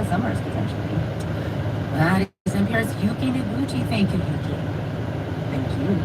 summers, potentially. That is NPR's Yuki Noguchi. Thank you, Yuki. Thank you.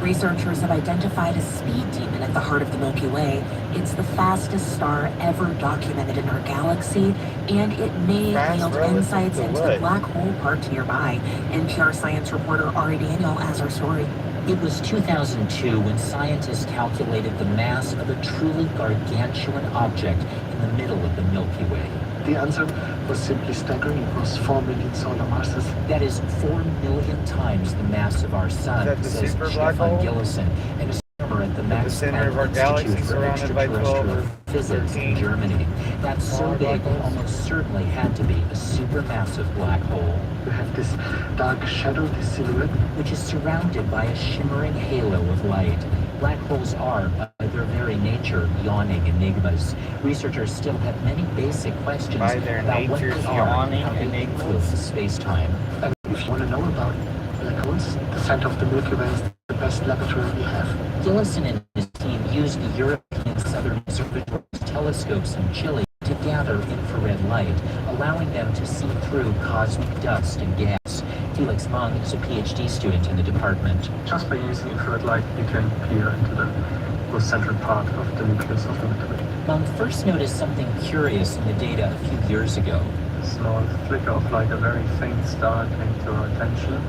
Researchers have identified a speed demon at the heart of the Milky Way. It's the fastest star ever documented in our galaxy, and it may yield insights into the black hole parked nearby. NPR science reporter Ari Daniel has our story. It was 2002 when scientists calculated the mass of a truly gargantuan object in the middle of the Milky Way. The answer was simply staggering. It was 4 million solar masses. That is 4 million times the mass of our sun, says Stefan Gillison, an astronomer at the Max Planck Institute for Extraterrestrial Physics in Germany. That's so big, it almost certainly had to be a supermassive black hole. You have this dark shadow, this silhouette, which is surrounded by a shimmering halo of light. Black holes are, by their very nature, yawning enigmas. Researchers still have many basic questions about what they are and how they influence space-time. If you want to know about black holes, the center of the Milky Way is the best laboratory we have. Gillison and his team used the European Southern Observatory's telescopes in Chile to gather infrared light, allowing them to see through cosmic dust and gas. Felix Mung is a PhD student in the department. Just by using infrared light, you can peer into the most central part of the nucleus of the Milky Way. Mung first noticed something curious in the data a few years ago. A small flicker of light, a very faint star came to our attention,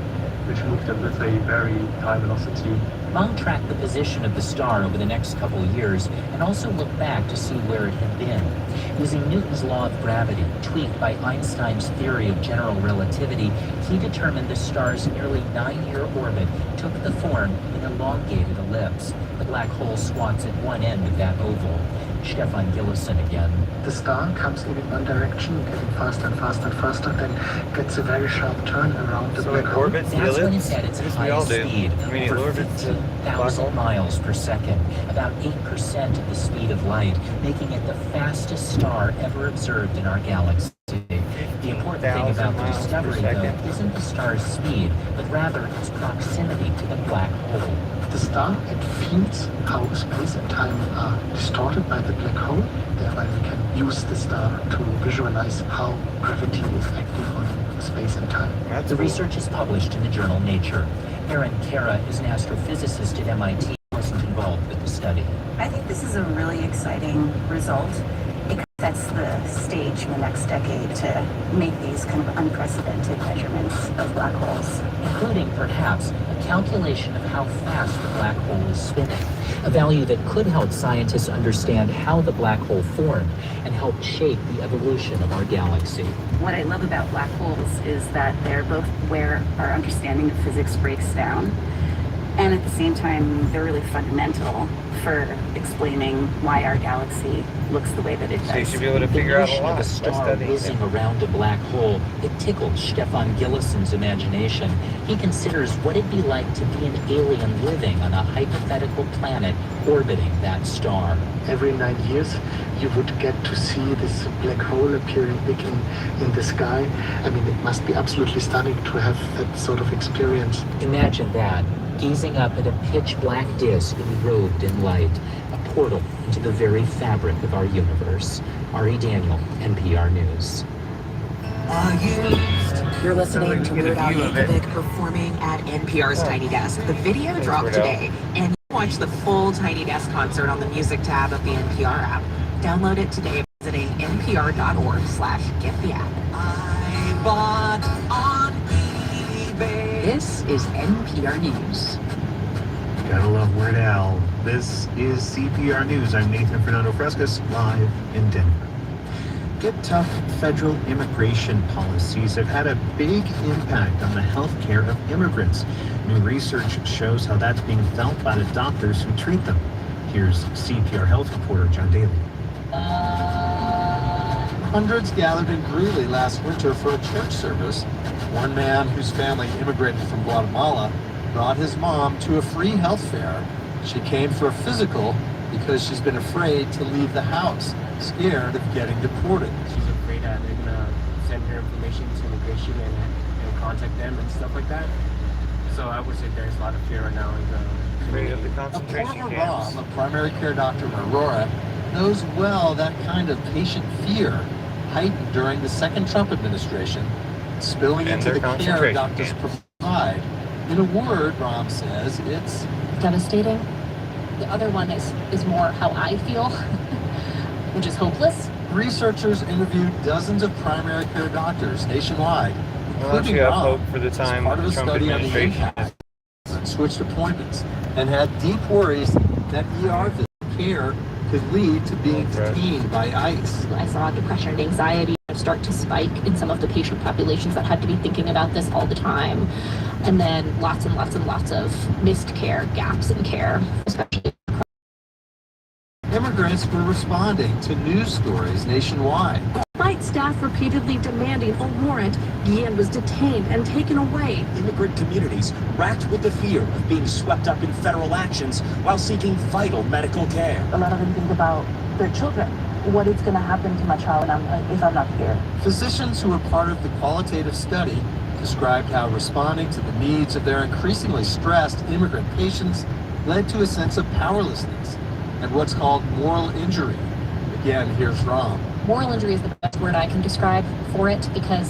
which moved with a very high velocity. Mung tracked the position of the star over the next couple of years and also looked back to see where it had been. Using Newton's law of gravity, tweaked by Einstein's theory of general relativity, he determined the star's nearly 9-year orbit took the form of an elongated ellipse. The black hole squats at one end of that oval. Stefan Gillison again. The star comes in one direction, getting faster and faster and faster, then gets a very sharp turn around the black hole. That's when it's at its highest speed, over 15,000 miles per second, about 8% of the speed of light, making it the fastest star ever observed in our galaxy. The important thing about the discovery, though, isn't the star's speed, but rather its proximity to the black hole. The star feels how space and time are distorted by the black hole. Thereby we can use the star to visualize how gravity is active on space and time. The research is published in the journal Nature. Erin Kara is an astrophysicist at MIT who wasn't involved with the study. I think this is a really exciting result. It sets the stage in the next decade to make these kind of unprecedented measurements of black holes. Including, perhaps, a calculation of how fast the black hole is spinning, a value that could help scientists understand how the black hole formed and help shape the evolution of our galaxy. What I love about black holes is that they're both where our understanding of physics breaks down, and at the same time, they're really fundamental for explaining why our galaxy looks the way that it does. So you should be able to figure out a lot. The star whizzing around a black hole, it tickled Stefan Gillison's imagination. He considers what it'd be like to be an alien living on a hypothetical planet orbiting that star. Every 9 years, you would get to see this black hole appearing big in the sky. I mean, it must be absolutely stunning to have that sort of experience. Imagine that, gazing up at a pitch-black disk enrobed in light, a portal into the very fabric of our universe. Ari Daniel, NPR News. You're listening to Weird Al Yankovic performing at NPR's Tiny Desk. The video dropped today, and you can watch the full Tiny Desk concert on the music tab of the NPR app. Download it today by visiting npr.org/get the app. I bought on eBay. This is NPR News. Gotta love Weird Al. This is CPR News. I'm Nathan Fernando Frescas, live in Denver. Get tough federal immigration policies have had a big impact on the health care of immigrants. New research shows how that's being felt by the doctors who treat them. Here's CPR health reporter John Daly. Hundreds gathered in Greeley last winter for a church service. One man whose family immigrated from Guatemala brought his mom to a free health fair. She came for a physical because she's been afraid to leave the house, scared of getting deported. She's afraid that they're gonna send her information to immigration and contact them and stuff like that. So I would say there's a lot of fear right now in the Afraid of the A concentration former camps. mom, a primary care doctor in Aurora, knows well that kind of patient fear. heightened during the second Trump administration, spilling And into their the care concentration doctors camps. provide. In a word, Rom says, it's devastating. The other one is more how I feel, which is hopeless. researchers interviewed dozens of primary care doctors nationwide, Unless including you have Rom, hope for the as time part of a Trump study on the administration. impact and switched appointments, and had deep worries that ER visit care could lead to being detained by ICE. I saw depression and anxiety start to spike in some of the patient populations that had to be thinking about this all the time. And then lots and lots and lots of missed care, gaps in care, especially. Immigrants were responding to news stories nationwide. Despite staff repeatedly demanding a warrant, Guillen was detained and taken away. Immigrant communities racked with the fear of being swept up in federal actions while seeking vital medical care. A lot of them think about their children. What is going to happen to my child if I'm not here? Physicians who were part of the qualitative study described how responding to the needs of their increasingly stressed immigrant patients led to a sense of powerlessness and what's called moral injury. Again, here's Rom. Moral injury is the best word I can describe for it, because